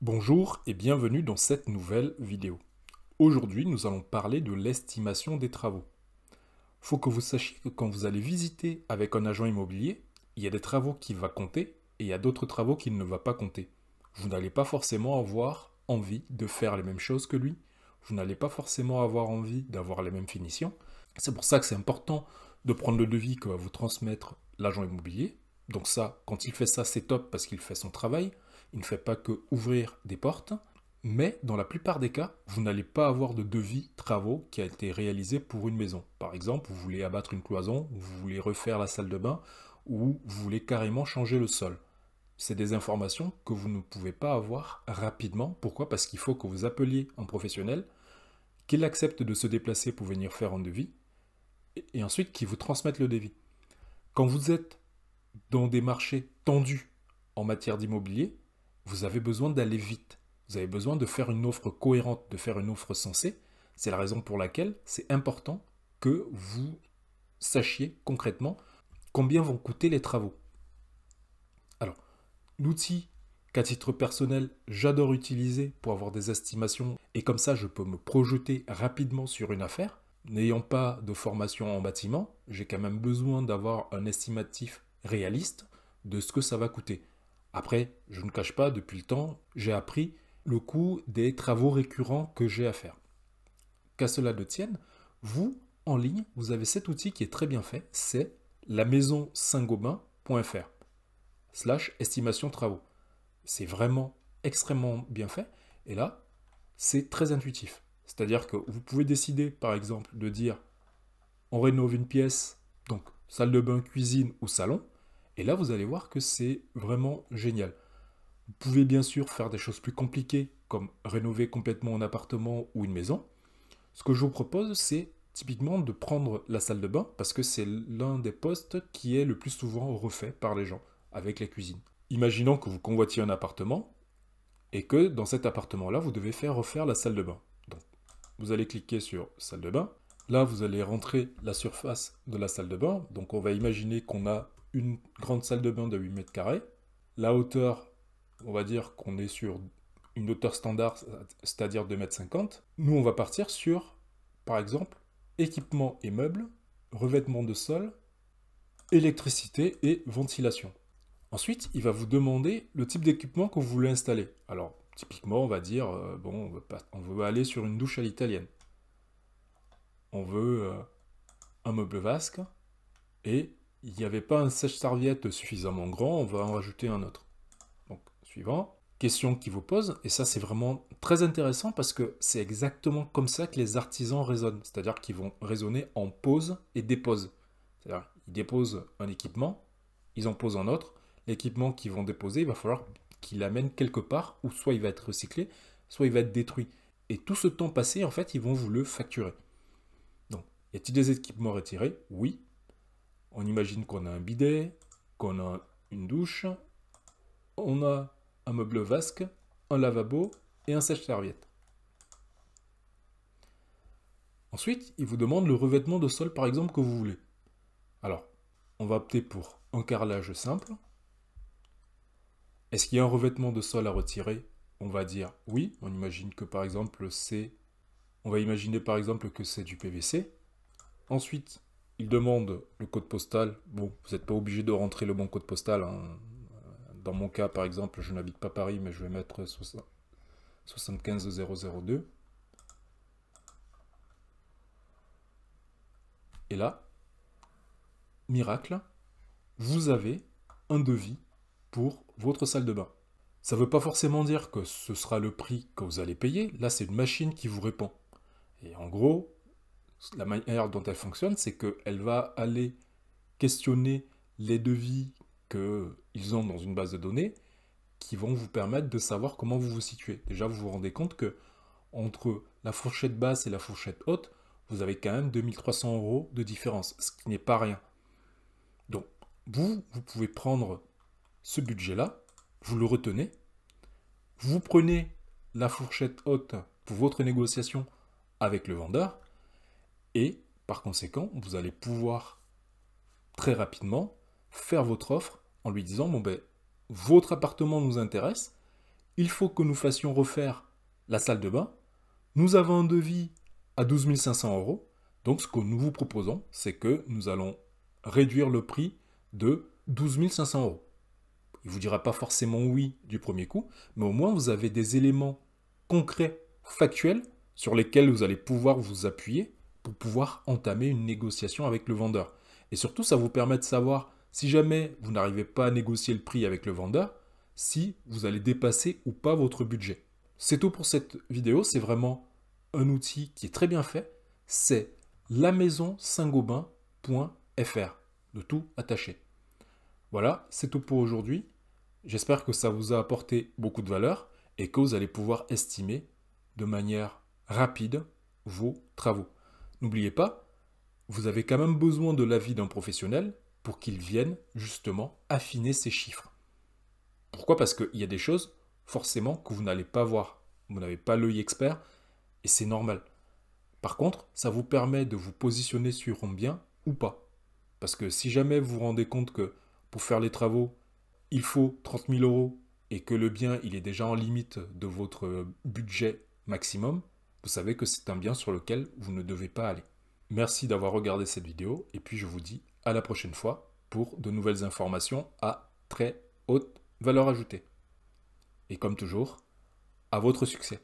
Bonjour et bienvenue dans cette nouvelle vidéo. Aujourd'hui, nous allons parler de l'estimation des travaux. Il faut que vous sachiez que quand vous allez visiter avec un agent immobilier, il y a des travaux qui vont compter et il y a d'autres travaux qui ne vont pas compter. Vous n'allez pas forcément avoir envie de faire les mêmes choses que lui. Vous n'allez pas forcément avoir envie d'avoir les mêmes finitions. C'est pour ça que c'est important de prendre le devis que va vous transmettre l'agent immobilier. Donc ça, quand il fait ça, c'est top parce qu'il fait son travail. Il ne fait pas que ouvrir des portes. Mais dans la plupart des cas, vous n'allez pas avoir de devis travaux qui a été réalisé pour une maison. Par exemple, vous voulez abattre une cloison, vous voulez refaire la salle de bain, ou vous voulez carrément changer le sol. C'est des informations que vous ne pouvez pas avoir rapidement. Pourquoi? Parce qu'il faut que vous appeliez un professionnel, qu'il accepte de se déplacer pour venir faire un devis, et ensuite qu'il vous transmette le devis. Quand vous êtes dans des marchés tendus en matière d'immobilier, vous avez besoin d'aller vite. Vous avez besoin de faire une offre cohérente, de faire une offre sensée. C'est la raison pour laquelle c'est important que vous sachiez concrètement combien vont coûter les travaux. Alors, l'outil qu'à titre personnel, j'adore utiliser pour avoir des estimations et comme ça, je peux me projeter rapidement sur une affaire. N'ayant pas de formation en bâtiment, j'ai quand même besoin d'avoir un estimatif réaliste de ce que ça va coûter. Après, je ne cache pas, depuis le temps, j'ai appris le coût des travaux récurrents que j'ai à faire. Qu'à cela ne tienne, vous, en ligne, vous avez cet outil qui est très bien fait, c'est lamaisonsaintgobain.fr / estimation travaux. C'est vraiment extrêmement bien fait, et là, c'est très intuitif. C'est-à-dire que vous pouvez décider, par exemple, de dire on rénove une pièce, donc salle de bain, cuisine ou salon, et là, vous allez voir que c'est vraiment génial. Vous pouvez bien sûr faire des choses plus compliquées, comme rénover complètement un appartement ou une maison. Ce que je vous propose, c'est typiquement de prendre la salle de bain, parce que c'est l'un des postes qui est le plus souvent refait par les gens, avec les cuisines. Imaginons que vous convoitiez un appartement, et que dans cet appartement-là, vous devez faire refaire la salle de bain. Donc, vous allez cliquer sur salle de bain. Là, vous allez rentrer la surface de la salle de bain. Donc, on va imaginer qu'on a une grande salle de bain de 8 mètres carrés. La hauteur, on va dire qu'on est sur une hauteur standard, c'est-à-dire 2,50 m. Nous, on va partir sur, par exemple, équipement et meubles, revêtement de sol, électricité et ventilation. Ensuite, il va vous demander le type d'équipement que vous voulez installer. Alors, typiquement, on va dire, bon, on veut aller sur une douche à l'italienne. On veut un meuble vasque et il n'y avait pas un sèche-serviette suffisamment grand, on va en rajouter un autre. Donc, suivant. Question qui vous pose, et ça c'est vraiment très intéressant parce que c'est exactement comme ça que les artisans raisonnent. C'est-à-dire qu'ils vont raisonner en pose et dépose. C'est-à-dire, ils déposent un équipement, ils en posent un autre. L'équipement qu'ils vont déposer, il va falloir qu'ils l'amènent quelque part, où soit il va être recyclé, soit il va être détruit. Et tout ce temps passé, en fait, ils vont vous le facturer. Donc, y a-t-il des équipements retirés? Oui. On imagine qu'on a un bidet, qu'on a une douche, on a un meuble vasque, un lavabo et un sèche-serviette. Ensuite, il vous demande le revêtement de sol, par exemple, que vous voulez. Alors, on va opter pour un carrelage simple. Est-ce qu'il y a un revêtement de sol à retirer? On va dire oui. On imagine que par exemple on va imaginer par exemple que c'est du PVC. Ensuite, il demande le code postal. Bon, vous n'êtes pas obligé de rentrer le bon code postal, hein. Dans mon cas, par exemple, je n'habite pas Paris, mais je vais mettre 75002. Et là, miracle, vous avez un devis pour votre salle de bain. Ça ne veut pas forcément dire que ce sera le prix que vous allez payer. Là, c'est une machine qui vous répond. Et en gros, la manière dont elle fonctionne, c'est qu'elle va aller questionner les devis qu'ils ont dans une base de données qui vont vous permettre de savoir comment vous vous situez. Déjà, vous vous rendez compte que entre la fourchette basse et la fourchette haute, vous avez quand même 2300 € de différence, ce qui n'est pas rien. Donc, vous pouvez prendre ce budget-là, vous le retenez, vous prenez la fourchette haute pour votre négociation avec le vendeur, et par conséquent, vous allez pouvoir très rapidement faire votre offre en lui disant, bon ben, votre appartement nous intéresse, il faut que nous fassions refaire la salle de bain. Nous avons un devis à 12 500 €. Donc, ce que nous vous proposons, c'est que nous allons réduire le prix de 12 500 €. Il ne vous dira pas forcément oui du premier coup, mais au moins vous avez des éléments concrets, factuels, sur lesquels vous allez pouvoir vous appuyer pour pouvoir entamer une négociation avec le vendeur. Et surtout, ça vous permet de savoir, si jamais vous n'arrivez pas à négocier le prix avec le vendeur, si vous allez dépasser ou pas votre budget. C'est tout pour cette vidéo, c'est vraiment un outil qui est très bien fait, c'est lamaison-saint-gobain.fr, de tout attaché. Voilà, c'est tout pour aujourd'hui. J'espère que ça vous a apporté beaucoup de valeur et que vous allez pouvoir estimer de manière rapide vos travaux. N'oubliez pas, vous avez quand même besoin de l'avis d'un professionnel pour qu'il vienne justement affiner ces chiffres. Pourquoi? Parce qu'il y a des choses forcément que vous n'allez pas voir. Vous n'avez pas l'œil expert et c'est normal. Par contre, ça vous permet de vous positionner sur un bien ou pas. Parce que si jamais vous vous rendez compte que pour faire les travaux, il faut 30 000 € et que le bien il est déjà en limite de votre budget maximum, vous savez que c'est un bien sur lequel vous ne devez pas aller. Merci d'avoir regardé cette vidéo et puis je vous dis à la prochaine fois pour de nouvelles informations à très haute valeur ajoutée. Et comme toujours, à votre succès.